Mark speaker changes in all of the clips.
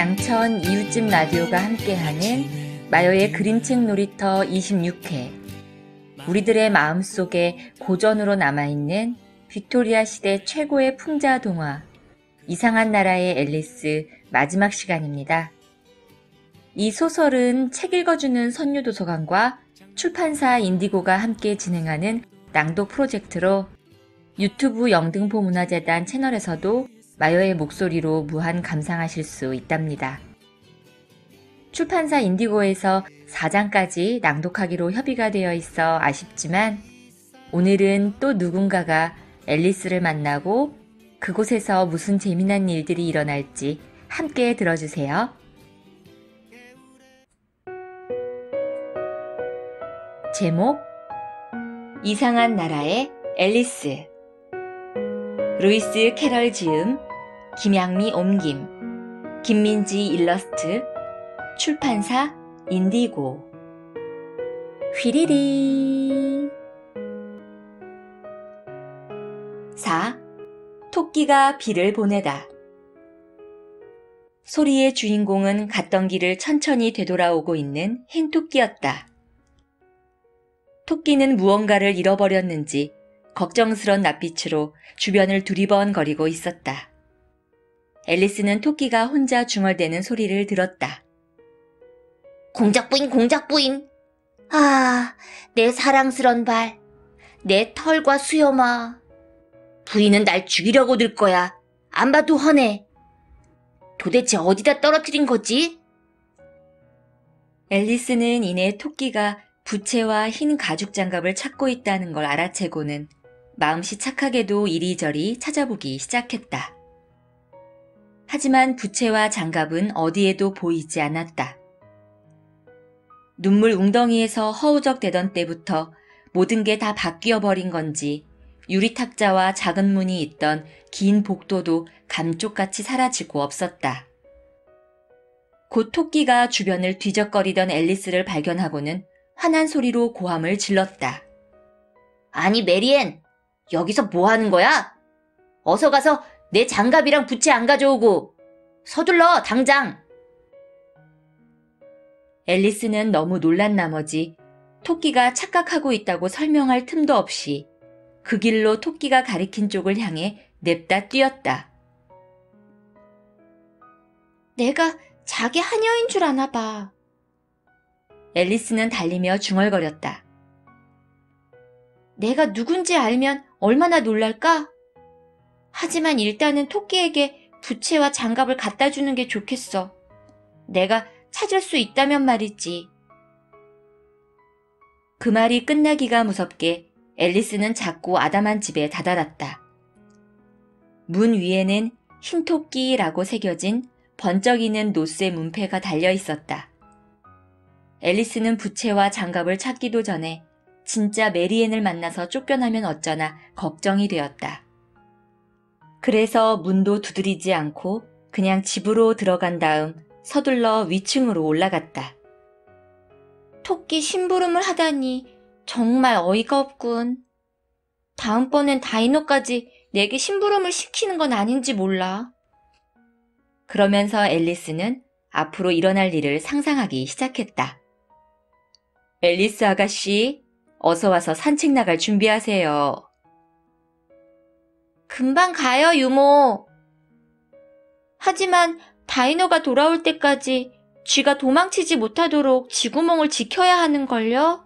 Speaker 1: 양천 이웃집 라디오가 함께하는 마요의 그림책 놀이터 26회. 우리들의 마음속에 고전으로 남아있는 빅토리아 시대 최고의 풍자 동화 이상한 나라의 앨리스 마지막 시간입니다. 이 소설은 책 읽어주는 선유도서관과 출판사 인디고가 함께 진행하는 낭독 프로젝트로 유튜브 영등포문화재단 채널에서도 마요의 목소리로 무한 감상하실 수 있답니다. 출판사 인디고에서 4장까지 낭독하기로 협의가 되어 있어 아쉽지만 오늘은 또 누군가가 앨리스를 만나고 그곳에서 무슨 재미난 일들이 일어날지 함께 들어주세요. 제목 이상한 나라의 앨리스. 루이스 캐럴 지음, 김양미 옮김, 김민지 일러스트, 출판사 인디고. 휘리리. 4. 토끼가 비를 보내다. 소리의 주인공은 갔던 길을 천천히 되돌아오고 있는 행토끼였다. 토끼는 무언가를 잃어버렸는지 걱정스런 낯빛으로 주변을 두리번거리고 있었다. 앨리스는 토끼가 혼자 중얼대는 소리를 들었다. 공작부인, 공작부인. 아, 내 사랑스런 발. 내 털과 수염아. 부인은 날 죽이려고 들 거야. 안 봐도 훤해. 도대체 어디다 떨어뜨린 거지? 앨리스는 이내 토끼가 부채와 흰 가죽 장갑을 찾고 있다는 걸 알아채고는 마음씨 착하게도 이리저리 찾아보기 시작했다. 하지만 부채와 장갑은 어디에도 보이지 않았다. 눈물 웅덩이에서 허우적대던 때부터 모든 게 다 바뀌어버린 건지 유리탁자와 작은 문이 있던 긴 복도도 감쪽같이 사라지고 없었다. 곧 토끼가 주변을 뒤적거리던 앨리스를 발견하고는 화난 소리로 고함을 질렀다. 아니 메리앤, 여기서 뭐 하는 거야? 어서 가서 내 장갑이랑 부채 안 가져오고 서둘러 당장. 앨리스는 너무 놀란 나머지 토끼가 착각하고 있다고 설명할 틈도 없이 그 길로 토끼가 가리킨 쪽을 향해 냅다 뛰었다. 내가 자기 하녀인 줄 아나 봐. 앨리스는 달리며 중얼거렸다. 내가 누군지 알면 얼마나 놀랄까? 하지만 일단은 토끼에게 부채와 장갑을 갖다 주는 게 좋겠어. 내가 찾을 수 있다면 말이지. 그 말이 끝나기가 무섭게 앨리스는 작고 아담한 집에 다다랐다. 문 위에는 흰 토끼라고 새겨진 번쩍이는 노쇠 문패가 달려 있었다. 앨리스는 부채와 장갑을 찾기도 전에 진짜 메리앤을 만나서 쫓겨나면 어쩌나 걱정이 되었다. 그래서 문도 두드리지 않고 그냥 집으로 들어간 다음 서둘러 위층으로 올라갔다. 토끼 심부름을 하다니 정말 어이가 없군. 다음번엔 다이노까지 내게 심부름을 시키는 건 아닌지 몰라. 그러면서 앨리스는 앞으로 일어날 일을 상상하기 시작했다. 앨리스 아가씨, 어서 와서 산책 나갈 준비하세요. 금방 가요, 유모. 하지만 다이노가 돌아올 때까지 쥐가 도망치지 못하도록 쥐구멍을 지켜야 하는걸요?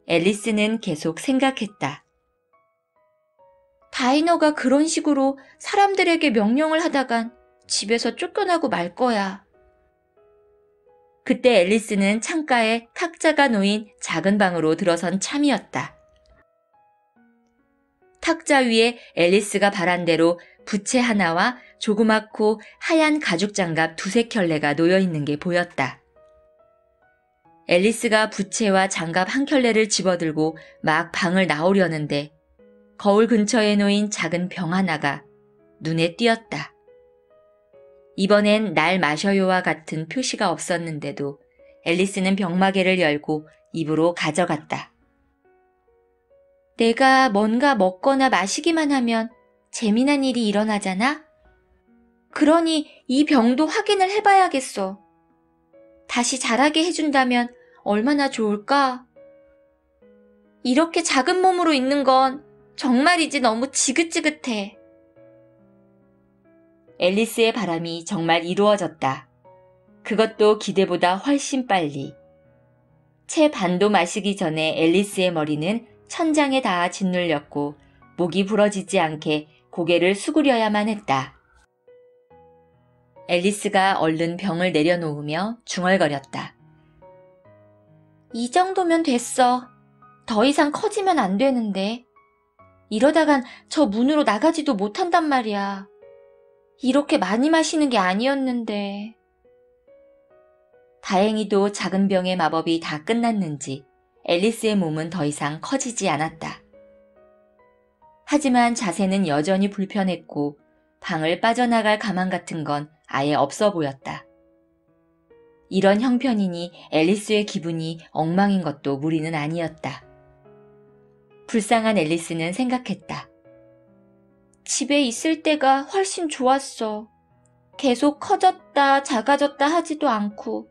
Speaker 1: 앨리스는 계속 생각했다. 다이노가 그런 식으로 사람들에게 명령을 하다간 집에서 쫓겨나고 말 거야. 그때 앨리스는 창가에 탁자가 놓인 작은 방으로 들어선 참이었다. 탁자 위에 앨리스가 바란 대로 부채 하나와 조그맣고 하얀 가죽 장갑 두세 켤레가 놓여있는 게 보였다. 앨리스가 부채와 장갑 한 켤레를 집어들고 막 방을 나오려는데 거울 근처에 놓인 작은 병 하나가 눈에 띄었다. 이번엔 날 마셔요와 같은 표시가 없었는데도 앨리스는 병마개를 열고 입으로 가져갔다. 내가 뭔가 먹거나 마시기만 하면 재미난 일이 일어나잖아? 그러니 이 병도 확인을 해봐야겠어. 다시 자라게 해준다면 얼마나 좋을까? 이렇게 작은 몸으로 있는 건 정말이지 너무 지긋지긋해. 앨리스의 바람이 정말 이루어졌다. 그것도 기대보다 훨씬 빨리. 채 반도 마시기 전에 앨리스의 머리는 천장에 닿아 짓눌렸고 목이 부러지지 않게 고개를 수그려야만 했다. 앨리스가 얼른 병을 내려놓으며 중얼거렸다. 이 정도면 됐어. 더 이상 커지면 안 되는데. 이러다간 저 문으로 나가지도 못한단 말이야. 이렇게 많이 마시는 게 아니었는데. 다행히도 작은 병의 마법이 다 끝났는지 앨리스의 몸은 더 이상 커지지 않았다. 하지만 자세는 여전히 불편했고 방을 빠져나갈 가망 같은 건 아예 없어 보였다. 이런 형편이니 앨리스의 기분이 엉망인 것도 무리는 아니었다. 불쌍한 앨리스는 생각했다. 집에 있을 때가 훨씬 좋았어. 계속 커졌다 작아졌다 하지도 않고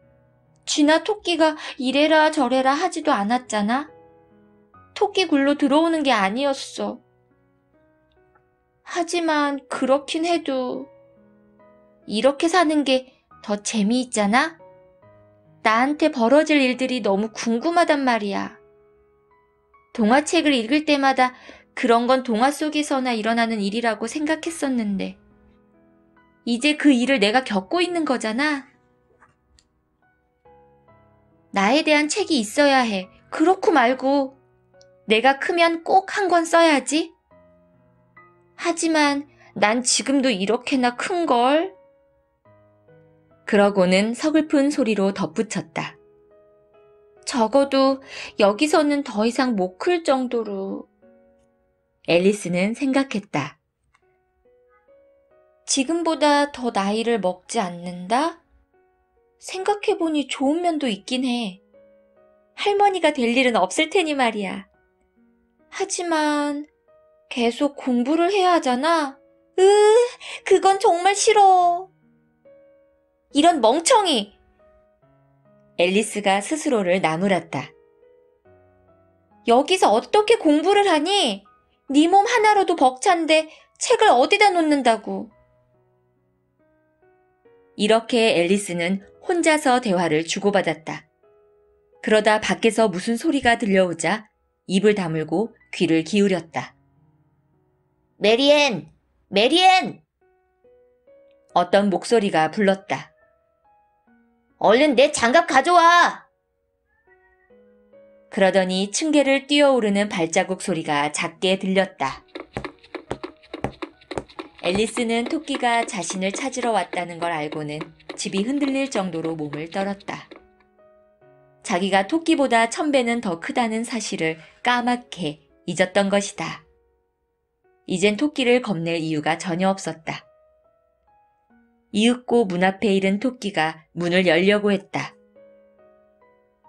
Speaker 1: 쥐나 토끼가 이래라 저래라 하지도 않았잖아. 토끼 굴로 들어오는 게 아니었어. 하지만 그렇긴 해도 이렇게 사는 게 더 재미있잖아? 나한테 벌어질 일들이 너무 궁금하단 말이야. 동화책을 읽을 때마다 그런 건 동화 속에서나 일어나는 일이라고 생각했었는데 이제 그 일을 내가 겪고 있는 거잖아. 나에 대한 책이 있어야 해. 그렇고 말고 내가 크면 꼭 한 권 써야지. 하지만 난 지금도 이렇게나 큰걸. 그러고는 서글픈 소리로 덧붙였다. 적어도 여기서는 더 이상 못 클 정도로. 앨리스는 생각했다. 지금보다 더 나이를 먹지 않는다? 생각해보니 좋은 면도 있긴 해. 할머니가 될 일은 없을 테니 말이야. 하지만 계속 공부를 해야 하잖아. 그건 정말 싫어. 이런 멍청이! 앨리스가 스스로를 나무랐다. 여기서 어떻게 공부를 하니? 네 몸 하나로도 벅찬데 책을 어디다 놓는다고. 이렇게 앨리스는 혼자서 대화를 주고받았다. 그러다 밖에서 무슨 소리가 들려오자 입을 다물고 귀를 기울였다. 메리앤! 메리앤! 어떤 목소리가 불렀다. 얼른 내 장갑 가져와! 그러더니 층계를 뛰어오르는 발자국 소리가 작게 들렸다. 앨리스는 토끼가 자신을 찾으러 왔다는 걸 알고는 집이 흔들릴 정도로 몸을 떨었다. 자기가 토끼보다 1000배는 더 크다는 사실을 까맣게 잊었던 것이다. 이젠 토끼를 겁낼 이유가 전혀 없었다. 이윽고 문 앞에 이른 토끼가 문을 열려고 했다.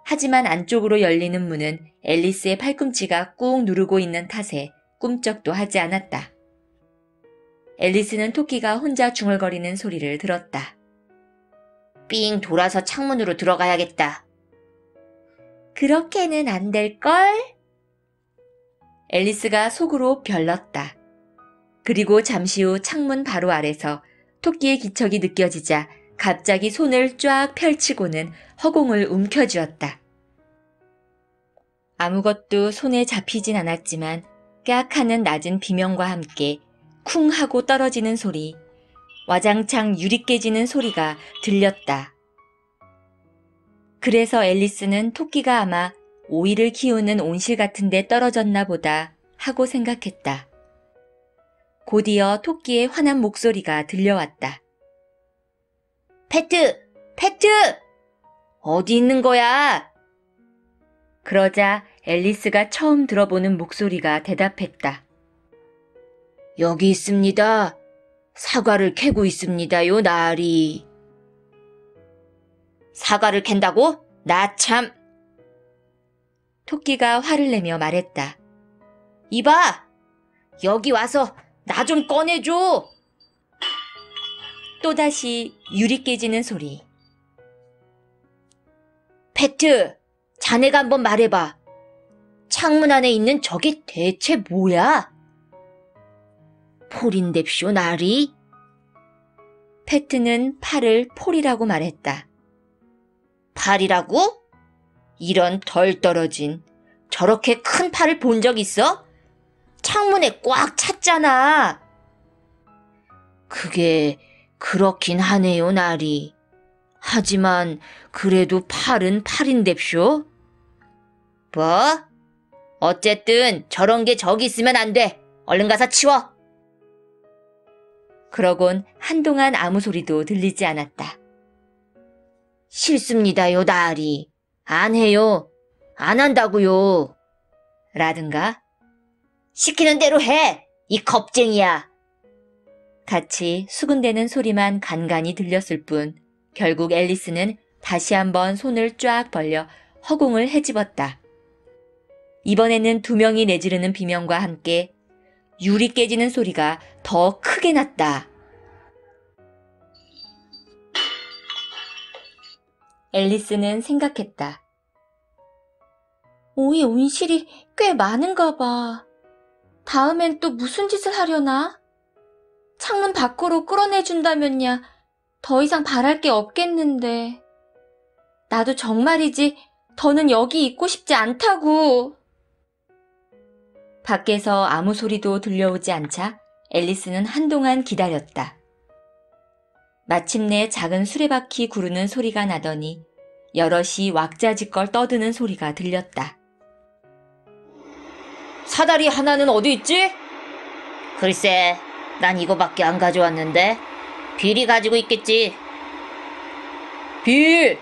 Speaker 1: 하지만 안쪽으로 열리는 문은 앨리스의 팔꿈치가 꾹 누르고 있는 탓에 꿈쩍도 하지 않았다. 앨리스는 토끼가 혼자 중얼거리는 소리를 들었다. 삥 돌아서 창문으로 들어가야겠다. 그렇게는 안 될걸? 앨리스가 속으로 별렀다. 그리고 잠시 후 창문 바로 아래서 토끼의 기척이 느껴지자 갑자기 손을 쫙 펼치고는 허공을 움켜쥐었다. 아무것도 손에 잡히진 않았지만 깍 하는 낮은 비명과 함께 쿵 하고 떨어지는 소리, 와장창 유리 깨지는 소리가 들렸다. 그래서 앨리스는 토끼가 아마 오이를 키우는 온실 같은 데 떨어졌나 보다 하고 생각했다. 곧이어 토끼의 환한 목소리가 들려왔다. 페트! 페트! 어디 있는 거야? 그러자 앨리스가 처음 들어보는 목소리가 대답했다. 여기 있습니다. 사과를 캐고 있습니다요, 나으리. 사과를 캔다고? 나 참. 토끼가 화를 내며 말했다. 이봐! 여기 와서 나 좀 꺼내줘! 또다시 유리 깨지는 소리. 패트, 자네가 한번 말해봐. 창문 안에 있는 저게 대체 뭐야? 폴인뎁쇼, 나리? 패트는 팔을 폴이라고 말했다. 팔이라고? 이런 덜 떨어진 저렇게 큰 팔을 본 적 있어? 창문에 꽉 찼잖아. 그게 그렇긴 하네요, 나리. 하지만 그래도 팔은 팔인뎁쇼? 뭐? 어쨌든 저런 게 저기 있으면 안 돼. 얼른 가서 치워. 그러곤 한동안 아무 소리도 들리지 않았다. 싫습니다요, 나리. 안 해요. 안 한다고요. 라든가 시키는 대로 해. 이 겁쟁이야. 같이 수군대는 소리만 간간히 들렸을 뿐 결국 앨리스는 다시 한번 손을 쫙 벌려 허공을 헤집었다. 이번에는 2명이 내지르는 비명과 함께 유리 깨지는 소리가 더 크게 났다. 앨리스는 생각했다. 오이 온실이 꽤 많은가 봐. 다음엔 또 무슨 짓을 하려나? 창문 밖으로 끌어내준다면야 더 이상 바랄 게 없겠는데. 나도 정말이지 더는 여기 있고 싶지 않다고. 밖에서 아무 소리도 들려오지 않자 앨리스는 한동안 기다렸다. 마침내 작은 수레바퀴 구르는 소리가 나더니 여럿이 왁자지껄 떠드는 소리가 들렸다. 사다리 하나는 어디 있지? 글쎄, 난 이거밖에 안 가져왔는데. 빌이 가지고 있겠지. 빌!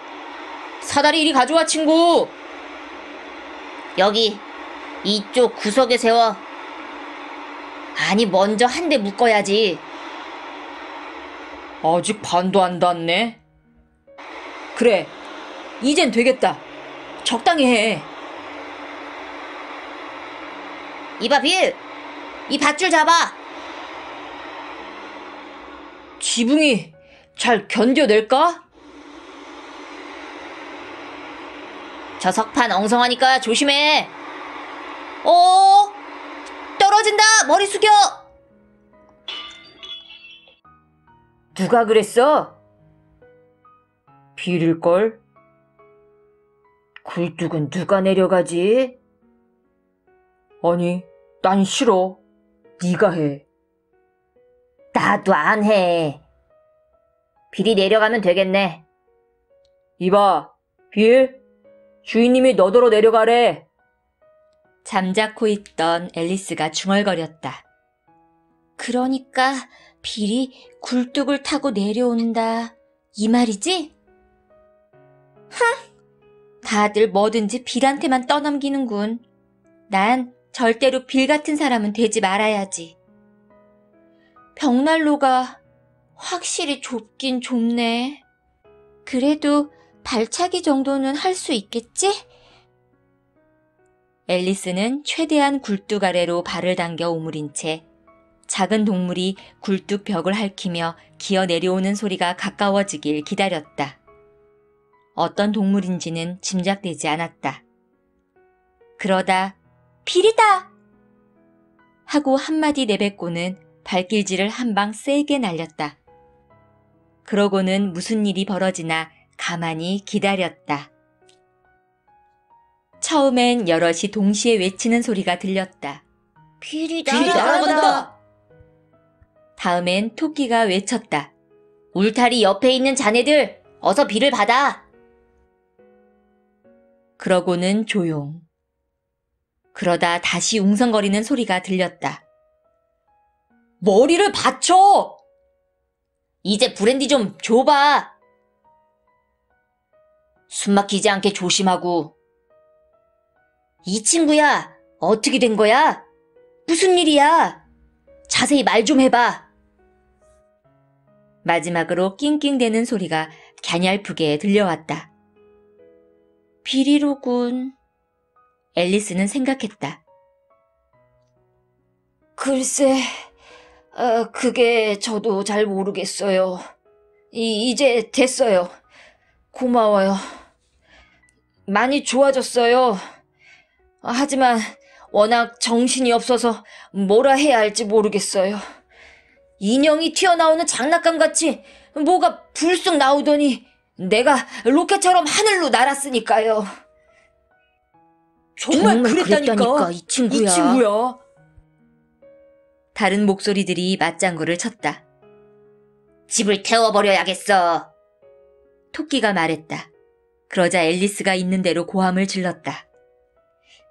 Speaker 1: 사다리 이리 가져와, 친구! 여기, 이쪽 구석에 세워. 아니, 먼저 한 대 묶어야지. 아직 반도 안 닿네. 그래, 이젠 되겠다. 적당히 해. 이봐, 빌! 이 밧줄 잡아! 지붕이 잘 견뎌낼까? 저 석판 엉성하니까 조심해. 떨어진다! 머리 숙여! 누가 그랬어? 빌일걸? 굴뚝은 누가 내려가지? 아니, 난 싫어. 네가 해. 나도 안 해. 빌이 내려가면 되겠네. 이봐, 빌. 주인님이 너더러 내려가래. 잠자코 있던 앨리스가 중얼거렸다. 그러니까 빌이 굴뚝을 타고 내려온다. 이 말이지? 다들 뭐든지 빌한테만 떠넘기는군. 난 절대로 빌 같은 사람은 되지 말아야지. 벽난로가 확실히 좁긴 좁네. 그래도 발차기 정도는 할 수 있겠지? 앨리스는 최대한 굴뚝 아래로 발을 당겨 오므린 채 작은 동물이 굴뚝 벽을 핥히며 기어 내려오는 소리가 가까워지길 기다렸다. 어떤 동물인지는 짐작되지 않았다. 그러다 빌이다! 하고 한마디 내뱉고는 발길질을 한 방 세게 날렸다. 그러고는 무슨 일이 벌어지나 가만히 기다렸다. 처음엔 여럿이 동시에 외치는 소리가 들렸다. 빌이 날아간다! 다음엔 토끼가 외쳤다. 울타리 옆에 있는 자네들, 어서 빌을 받아! 그러고는 조용. 그러다 다시 웅성거리는 소리가 들렸다. 머리를 받쳐! 이제 브랜디 좀 줘봐! 숨막히지 않게 조심하고. 이 친구야, 어떻게 된 거야? 무슨 일이야? 자세히 말 좀 해봐. 마지막으로 낑낑대는 소리가 갸냘프게 들려왔다. 빌이로군. 앨리스는 생각했다. 글쎄, 그게 저도 잘 모르겠어요.
Speaker 2: 이제 됐어요. 고마워요. 많이 좋아졌어요. 하지만 워낙 정신이 없어서 뭐라 해야 할지 모르겠어요. 인형이 튀어나오는 장난감같이 뭐가 불쑥 나오더니 내가 로켓처럼 하늘로 날았으니까요. 정말 그랬다니까, 이 친구야.
Speaker 1: 다른 목소리들이 맞장구를 쳤다.
Speaker 2: 집을 태워버려야겠어.
Speaker 1: 토끼가 말했다. 그러자 앨리스가 있는 대로 고함을 질렀다.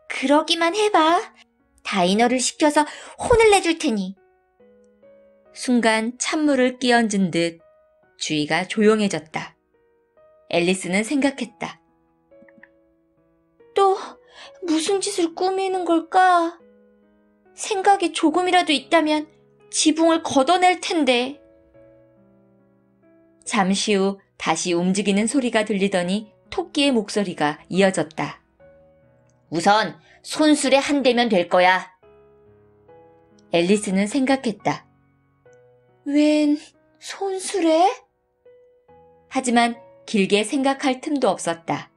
Speaker 2: 그러기만 해봐. 다이너를 시켜서 혼을 내줄 테니.
Speaker 1: 순간 찬물을 끼얹은 듯 주위가 조용해졌다. 앨리스는 생각했다.
Speaker 2: 또 무슨 짓을 꾸미는 걸까? 생각이 조금이라도 있다면 지붕을 걷어낼 텐데.
Speaker 1: 잠시 후 다시 움직이는 소리가 들리더니 토끼의 목소리가 이어졌다.
Speaker 2: 우선 손수레 한 대면 될 거야.
Speaker 1: 앨리스는 생각했다.
Speaker 2: 웬 손수레?
Speaker 1: 하지만 길게 생각할 틈도 없었다.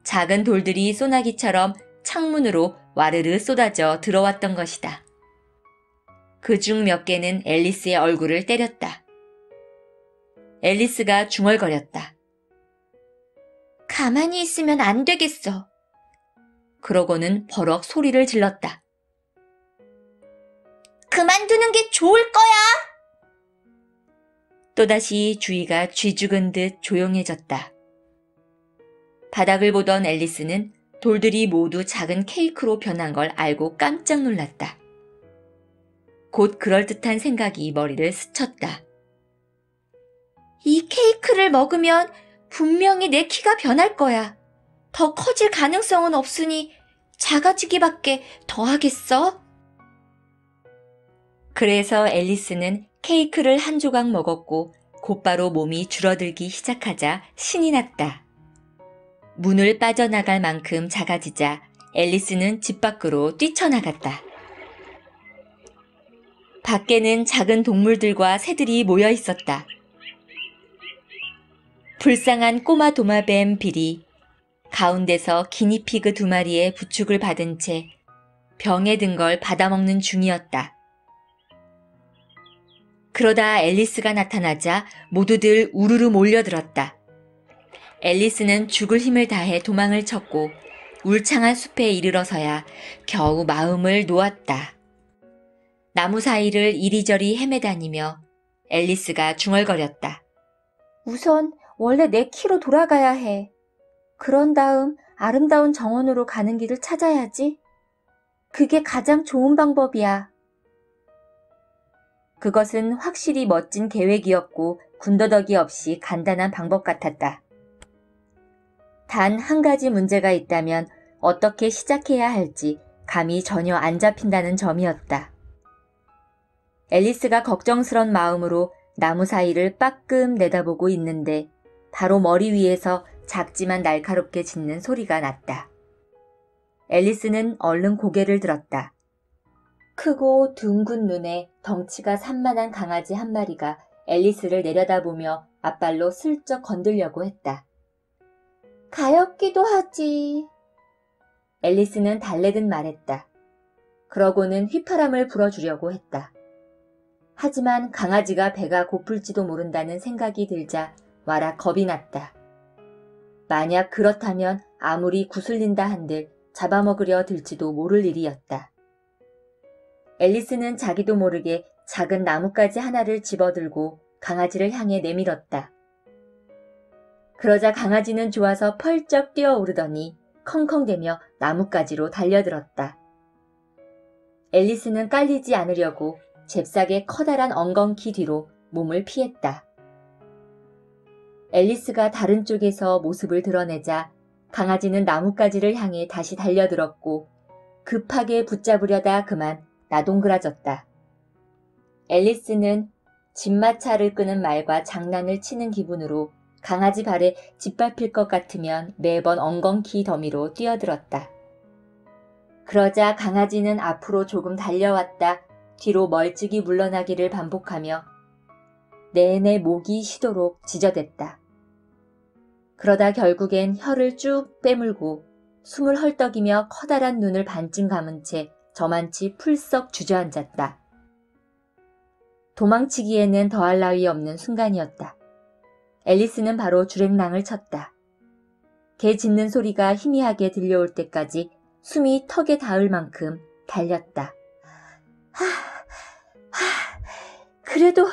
Speaker 1: 작은 돌들이 소나기처럼 창문으로 와르르 쏟아져 들어왔던 것이다. 그중 몇 개는 앨리스의 얼굴을 때렸다. 앨리스가 중얼거렸다.
Speaker 2: 가만히 있으면 안 되겠어.
Speaker 1: 그러고는 버럭 소리를 질렀다.
Speaker 2: 그만두는 게 좋을 거야.
Speaker 1: 또다시 주위가 쥐죽은 듯 조용해졌다. 바닥을 보던 앨리스는 돌들이 모두 작은 케이크로 변한 걸 알고 깜짝 놀랐다. 곧 그럴듯한 생각이 머리를 스쳤다.
Speaker 2: 이 케이크를 먹으면 분명히 내 키가 변할 거야. 더 커질 가능성은 없으니 작아지기밖에 더 하겠어?
Speaker 1: 그래서 앨리스는 케이크를 한 조각 먹었고 곧바로 몸이 줄어들기 시작하자 신이 났다. 문을 빠져나갈 만큼 작아지자 앨리스는 집 밖으로 뛰쳐나갔다. 밖에는 작은 동물들과 새들이 모여 있었다. 불쌍한 꼬마 도마뱀 빌이 가운데서 기니피그 2마리의 부축을 받은 채 병에 든 걸 받아먹는 중이었다. 그러다 앨리스가 나타나자 모두들 우르르 몰려들었다. 앨리스는 죽을 힘을 다해 도망을 쳤고 울창한 숲에 이르러서야 겨우 마음을 놓았다. 나무 사이를 이리저리 헤매다니며 앨리스가 중얼거렸다.
Speaker 2: 우선 원래 내 키로 돌아가야 해. 그런 다음 아름다운 정원으로 가는 길을 찾아야지. 그게 가장 좋은 방법이야.
Speaker 1: 그것은 확실히 멋진 계획이었고 군더더기 없이 간단한 방법 같았다. 단 한 가지 문제가 있다면 어떻게 시작해야 할지 감이 전혀 안 잡힌다는 점이었다. 앨리스가 걱정스런 마음으로 나무 사이를 빠끔 내다보고 있는데 바로 머리 위에서 작지만 날카롭게 짖는 소리가 났다. 앨리스는 얼른 고개를 들었다. 크고 둥근 눈에 덩치가 산만한 강아지 한 마리가 앨리스를 내려다보며 앞발로 슬쩍 건들려고 했다.
Speaker 2: 가엾기도 하지.
Speaker 1: 앨리스는 달래듯 말했다. 그러고는 휘파람을 불어주려고 했다. 하지만 강아지가 배가 고플지도 모른다는 생각이 들자 와락 겁이 났다. 만약 그렇다면 아무리 구슬린다 한들 잡아먹으려 들지도 모를 일이었다. 앨리스는 자기도 모르게 작은 나뭇가지 하나를 집어들고 강아지를 향해 내밀었다. 그러자 강아지는 좋아서 펄쩍 뛰어오르더니 컹컹대며 나뭇가지로 달려들었다. 앨리스는 깔리지 않으려고 잽싸게 커다란 엉겅키 뒤로 몸을 피했다. 앨리스가 다른 쪽에서 모습을 드러내자 강아지는 나뭇가지를 향해 다시 달려들었고 급하게 붙잡으려다 그만 나동그라졌다. 앨리스는 집마차를 끄는 말과 장난을 치는 기분으로 강아지 발에 짓밟힐 것 같으면 매번 엉겅키 더미로 뛰어들었다. 그러자 강아지는 앞으로 조금 달려왔다 뒤로 멀찍이 물러나기를 반복하며
Speaker 2: 내내 목이 쉬도록 지저댔다. 그러다 결국엔 혀를 쭉 빼물고 숨을 헐떡이며 커다란 눈을 반쯤 감은 채 저만치 풀썩 주저앉았다. 도망치기에는 더할 나위 없는 순간이었다. 앨리스는 바로 주랭랑을 쳤다. 개 짖는 소리가 희미하게 들려올 때까지 숨이 턱에 닿을 만큼 달렸다. 그래도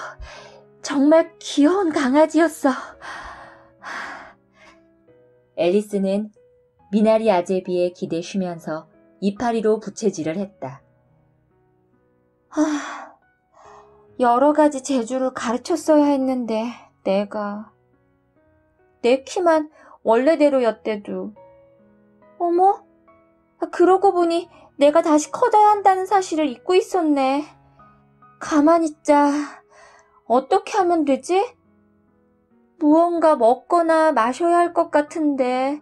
Speaker 2: 정말 귀여운 강아지였어. 앨리스는 미나리 아제비에 기대쉬면서 이파리로 부채질을 했다. 여러 가지 재주를 가르쳤어야 했는데 내가. 내 키만 원래대로였대도. 어머? 그러고 보니 내가 다시 커져야 한다는 사실을 잊고 있었네. 가만히 있자. 어떻게 하면 되지? 무언가 먹거나 마셔야 할 것 같은데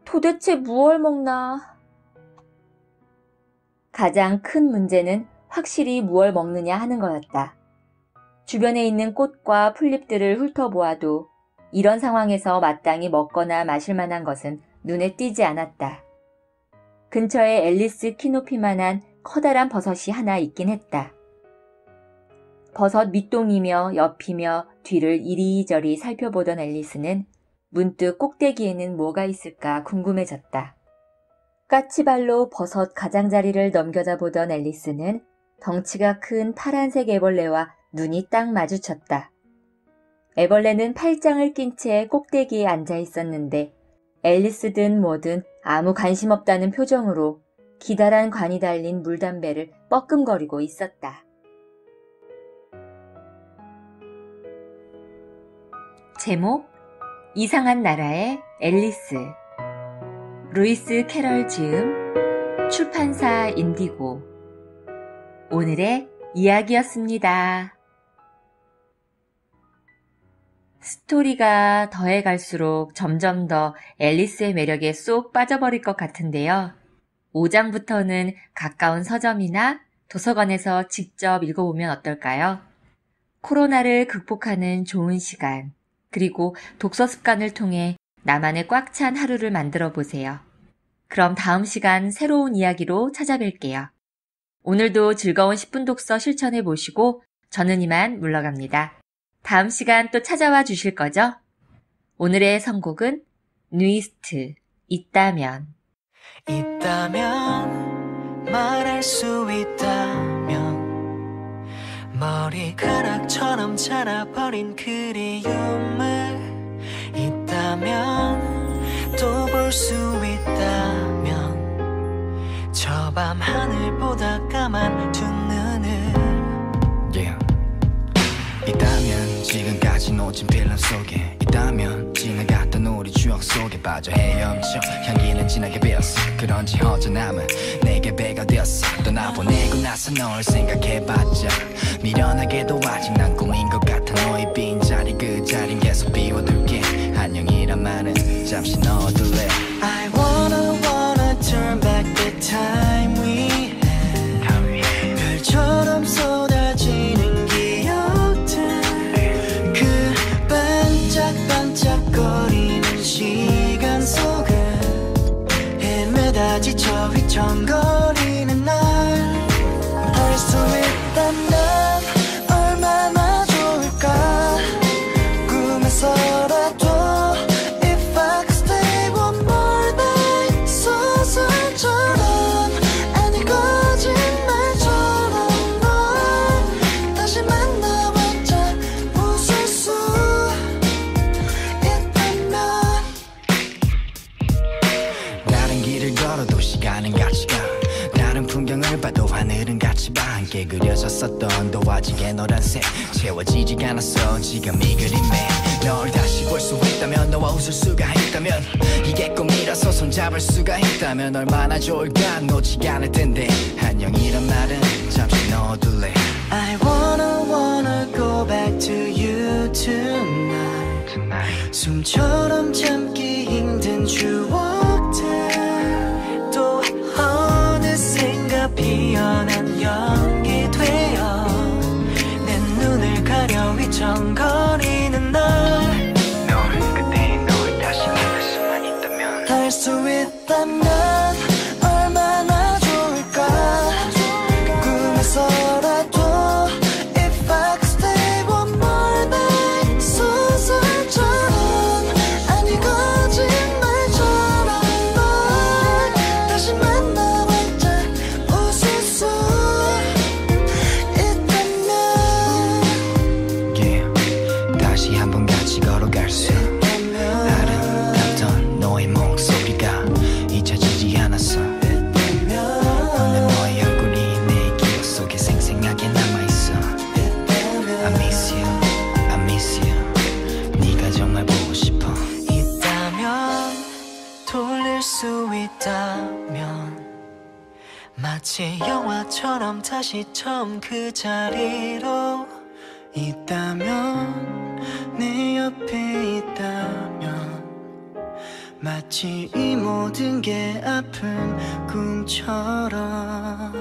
Speaker 2: 도대체 무얼 먹나? 가장 큰 문제는 확실히 무얼 먹느냐 하는 거였다. 주변에 있는 꽃과 풀잎들을 훑어보아도 이런 상황에서 마땅히 먹거나 마실 만한 것은 눈에 띄지 않았다. 근처에 앨리스 키 높이만한 커다란 버섯이 하나 있긴 했다. 버섯 밑동이며 옆이며 뒤를 이리저리 살펴보던 앨리스는 문득 꼭대기에는 뭐가 있을까 궁금해졌다. 까치발로 버섯 가장자리를 넘겨다 보던 앨리스는 덩치가 큰 파란색 애벌레와 눈이 딱 마주쳤다. 애벌레는 팔짱을 낀 채 꼭대기에 앉아 있었는데 앨리스든 뭐든 아무 관심 없다는 표정으로 기다란 관이 달린 물담배를 뻐끔거리고 있었다. 제목 이상한 나라의 앨리스 루이스 캐럴 지음 출판사 인디고 오늘의 이야기였습니다. 스토리가 더해갈수록 점점 더 앨리스의 매력에 쏙 빠져버릴 것 같은데요. 5장부터는 가까운 서점이나 도서관에서 직접 읽어보면 어떨까요? 코로나를 극복하는 좋은 시간, 그리고 독서 습관을 통해 나만의 꽉 찬 하루를 만들어 보세요. 그럼 다음 시간 새로운 이야기로 찾아뵐게요. 오늘도 즐거운 10분 독서 실천해 보시고 저는 이만 물러갑니다. 다음 시간 또 찾아와 주실 거죠? 오늘의 선곡은 누이스트, 있다면.
Speaker 3: 있다면 말할 수 있다면 머리카락처럼 자라버린 그리움을 있다면 또 볼 수 있다면 저 밤 하늘보다 까만 두 눈을 있다면 지금까지 놓친 필름 속에 있다면 지나갔던 우리 추억 속에 빠져 헤엄쳐 향기는 진하게 배었어 그런지 허전함은 내게 배가 되었어 떠나보내고 나서 널 생각해봤자 미련하게도 아직 난 꿈인 것 같아 너의 빈자리 그 자린 계속 비워둘게 안녕이란 말은 잠시 넣어둘래 I wanna turn back the time we had 별처럼 쏟아지는 반짝반짝거리는 시간 속에 헤매다 지쳐 휘청거리는 날 알 수 있다면 얼마나 좋을까 꿈에서라도 If I could stay one more night 소설처럼 아니 거짓말처럼 널 다시 만나봤자 웃을 수 걸어도 시간은 같이 가 다른 풍경을 봐도 하늘은 같이 봐 함께 그려졌었던 도화지의 노란색 채워지지가 않았어 지금 이 그림에 널 다시 볼 수 있다면 너와 웃을 수가 있다면 이게 꿈이라서 손잡을 수가 있다면 얼마나 좋을까 놓치지 않을 텐데 안녕이란 말은 잠시 넣어둘래 I wanna go back to you tonight 숨처럼 참기 힘든 추억들 또 어느샌가 피어난 연기 되어 내 눈을 가려 휘청거리는 널 그때 널 다시 만날 수만 있다면 할 수 있다면 얼마나 좋을까 꿈에서라도 If I could stay one more night 소설처럼 아니 거짓말처럼 널 다시 만나봤자 웃을 수 있다면 yeah. 다시 한번 같이 걸어갈 수 아름답던 너의 목소리가 잊혀지지 않았어 근데 너의 얼굴이 내 기억 속에 생생하게 남아있어 I miss you, I miss you 네가 정말 보고 싶어 있다면 돌릴 수 있다면 마치 영화처럼 다시 처음 그 자리로 있다면 내 옆에 있다면 마치 이 모든 게 아픈 꿈처럼